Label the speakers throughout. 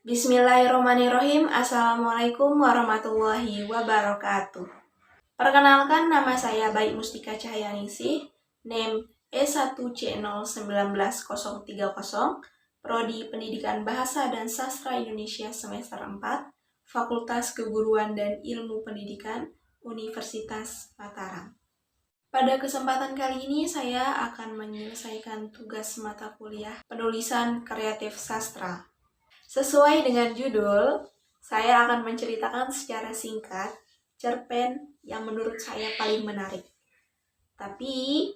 Speaker 1: Bismillahirrahmanirrahim. Assalamualaikum warahmatullahi wabarakatuh. Perkenalkan, nama saya Baik Mustika Cahyaningsih, NIM E1C019030, Prodi Pendidikan Bahasa dan Sastra Indonesia semester 4, Fakultas Keguruan dan Ilmu Pendidikan, Universitas Mataram. Pada kesempatan kali ini saya akan menyelesaikan tugas mata kuliah penulisan kreatif sastra. Sesuai dengan judul, saya akan menceritakan secara singkat cerpen yang menurut saya paling menarik. Tapi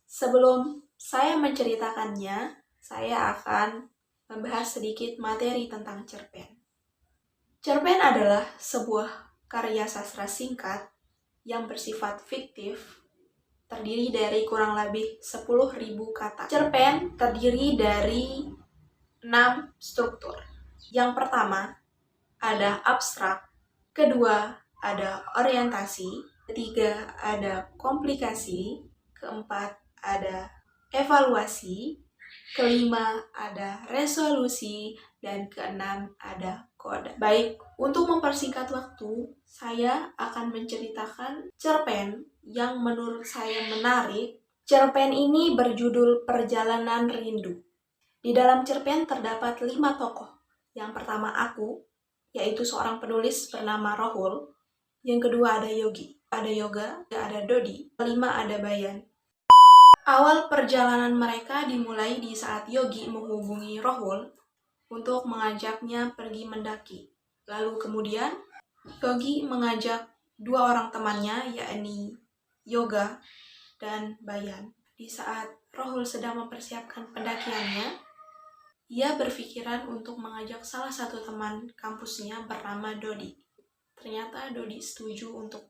Speaker 1: sebelum saya menceritakannya, saya akan membahas sedikit materi tentang cerpen. Cerpen adalah sebuah karya sastra singkat yang bersifat fiktif, terdiri dari kurang lebih 10.000 kata. Cerpen terdiri dari 6 struktur. Yang pertama, ada abstrak. Kedua, ada orientasi. Ketiga, ada komplikasi. Keempat, ada evaluasi. Kelima, ada resolusi. Dan keenam, ada kode. Baik, untuk mempersingkat waktu, saya akan menceritakan cerpen yang menurut saya menarik. Cerpen ini berjudul Perjalanan Rindu. Di dalam cerpen terdapat 5 tokoh. Yang pertama aku, yaitu seorang penulis bernama Rohul. Yang kedua ada Yogi, ada Yoga, ada Dodi. Kelima ada Bayan. Awal perjalanan mereka dimulai di saat Yogi menghubungi Rohul untuk mengajaknya pergi mendaki. Lalu kemudian Yogi mengajak 2 orang temannya, yakni Yoga dan Bayan. Di saat Rohul sedang mempersiapkan pendakiannya, ia berpikiran untuk mengajak salah satu teman kampusnya bernama Dodi. Ternyata Dodi setuju untuk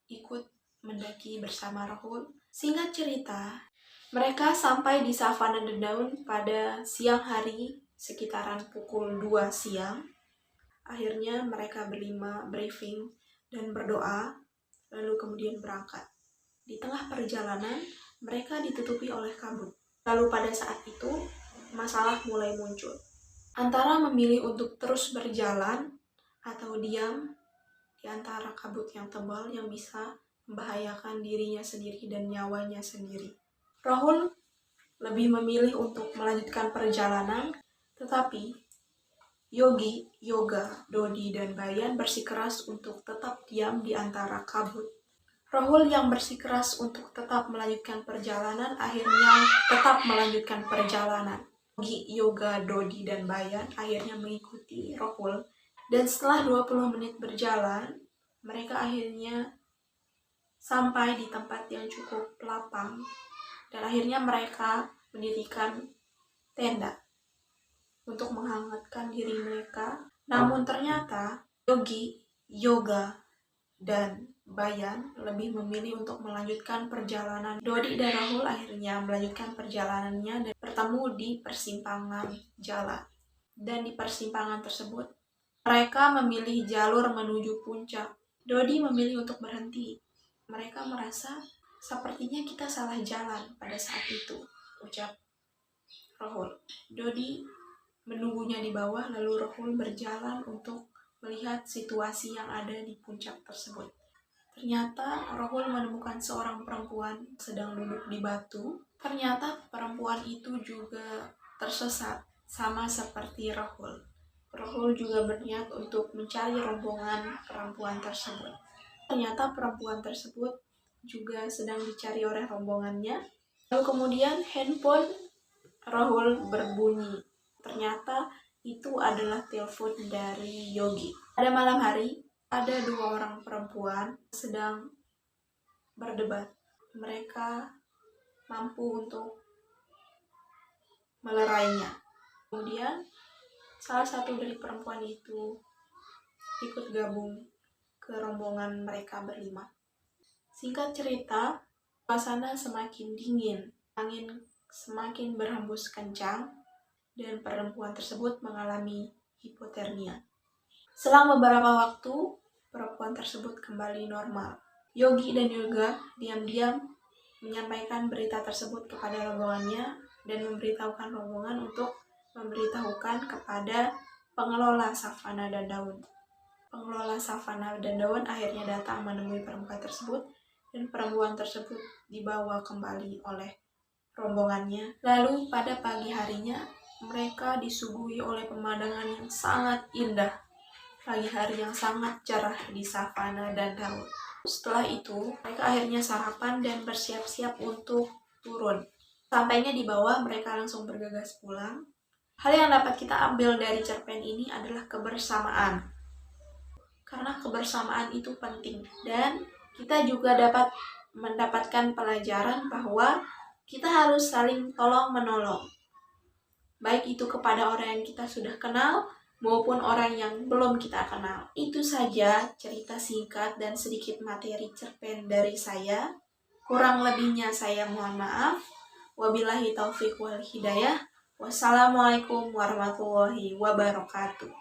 Speaker 1: ikut mendaki bersama Rohul. Singkat cerita, mereka sampai di savana Dedaun pada siang hari sekitaran pukul 2 siang. Akhirnya mereka berlima briefing dan berdoa, lalu kemudian berangkat. Di tengah perjalanan, mereka ditutupi oleh kabut. Lalu pada saat itu, masalah mulai muncul. Antara memilih untuk terus berjalan atau diam di antara kabut yang tebal yang bisa membahayakan dirinya sendiri dan nyawanya sendiri. Rohul lebih memilih untuk melanjutkan perjalanan, tetapi Yogi, Yoga, Dodi, dan Bayan bersikeras untuk tetap diam di antara kabut. Rohul yang bersikeras untuk tetap melanjutkan perjalanan akhirnya tetap melanjutkan perjalanan. Yogi, Yoga, Dodi, dan Bayan akhirnya mengikuti Rohul. Dan setelah 20 menit berjalan, mereka akhirnya sampai di tempat yang cukup lapang. Dan akhirnya mereka mendirikan tenda untuk menghangatkan diri mereka. Namun ternyata Yogi, Yoga, dan Bayan lebih memilih untuk melanjutkan perjalanan. Dodi dan Rahul akhirnya melanjutkan perjalanannya dan bertemu di persimpangan jalan. Dan di persimpangan tersebut, mereka memilih jalur menuju puncak. Dodi memilih untuk berhenti. Mereka merasa sepertinya kita salah jalan pada saat itu, ucap Rahul. Dodi menunggunya di bawah, lalu Rahul berjalan untuk melihat situasi yang ada di puncak tersebut. Ternyata Rohul menemukan seorang perempuan sedang duduk di batu. Ternyata perempuan itu juga tersesat, sama seperti Rohul. Rohul juga berniat untuk mencari rombongan perempuan tersebut. Ternyata perempuan tersebut juga sedang dicari oleh rombongannya. Lalu kemudian handphone Rohul berbunyi. Ternyata itu adalah telepon dari Yogi. Pada malam hari, ada 2 orang perempuan sedang berdebat. Mereka mampu untuk melerainya. Kemudian, salah satu dari perempuan itu ikut gabung ke rombongan mereka berlima. Singkat cerita, suasana semakin dingin, angin semakin berhembus kencang, dan perempuan tersebut mengalami hipotermia. Selang beberapa waktu, perempuan tersebut kembali normal. Yogi dan Yoga diam-diam menyampaikan berita tersebut kepada rombongannya dan memberitahukan rombongan untuk memberitahukan kepada pengelola savana dan daun. Pengelola savana dan daun akhirnya datang menemui perempuan tersebut, dan perempuan tersebut dibawa kembali oleh rombongannya. Lalu pada pagi harinya mereka disuguhi oleh pemandangan yang sangat indah. Pagi hari yang sangat cerah di savana dan daun. Setelah itu mereka akhirnya sarapan dan bersiap-siap untuk turun. Sampainya di bawah, mereka langsung bergegas pulang. Hal yang dapat kita ambil dari cerpen ini adalah kebersamaan. Karena kebersamaan itu penting, dan kita juga dapat mendapatkan pelajaran bahwa kita harus saling tolong-menolong. Baik itu kepada orang yang kita sudah kenal maupun orang yang belum kita kenal. Itu saja cerita singkat dan sedikit materi cerpen dari saya. Kurang lebihnya saya mohon maaf. Wabillahi taufiq wal hidayah. Wassalamualaikum warahmatullahi wabarakatuh.